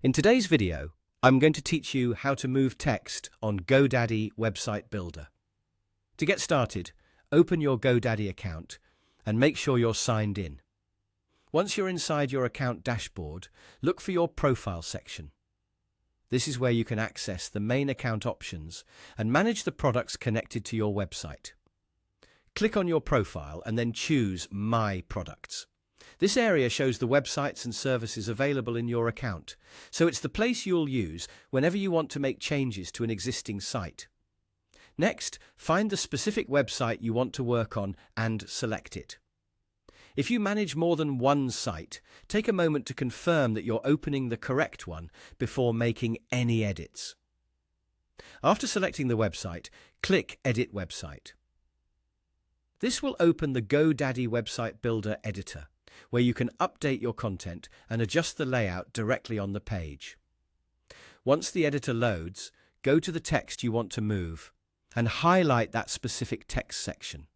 In today's video, I'm going to teach you how to move text on GoDaddy Website Builder. To get started, open your GoDaddy account and make sure you're signed in. Once you're inside your account dashboard, look for your Profile section. This is where you can access the main account options and manage the products connected to your website. Click on your profile and then choose My Products. This area shows the websites and services available in your account, so it's the place you'll use whenever you want to make changes to an existing site. Next, find the specific website you want to work on and select it. If you manage more than one site, take a moment to confirm that you're opening the correct one before making any edits. After selecting the website, click Edit Website. This will open the GoDaddy Website Builder editor, where you can update your content and adjust the layout directly on the page. Once the editor loads, go to the text you want to move and highlight that specific text section.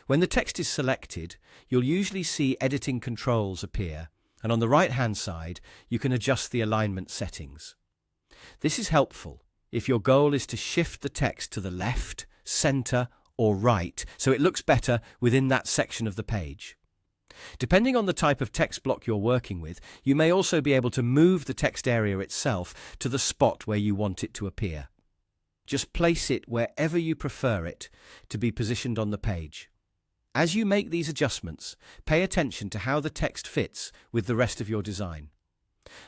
When the text is selected, you'll usually see editing controls appear, and on the right-hand side, you can adjust the alignment settings. This is helpful if your goal is to shift the text to the left, center, or right so it looks better within that section of the page. Depending on the type of text block you're working with, you may also be able to move the text area itself to the spot where you want it to appear. Just place it wherever you prefer it to be positioned on the page. As you make these adjustments, pay attention to how the text fits with the rest of your design.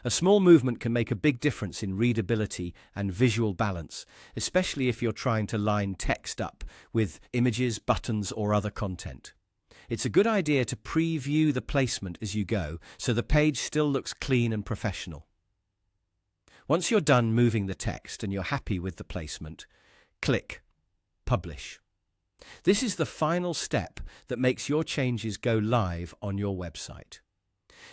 A small movement can make a big difference in readability and visual balance, especially if you're trying to line text up with images, buttons, or other content. It's a good idea to preview the placement as you go, so the page still looks clean and professional. Once you're done moving the text and you're happy with the placement, click Publish. This is the final step that makes your changes go live on your website.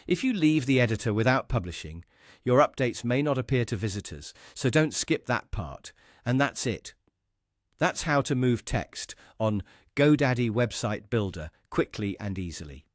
If you leave the editor without publishing, your updates may not appear to visitors, so don't skip that part, and that's it. That's how to move text on GoDaddy Website Builder quickly and easily.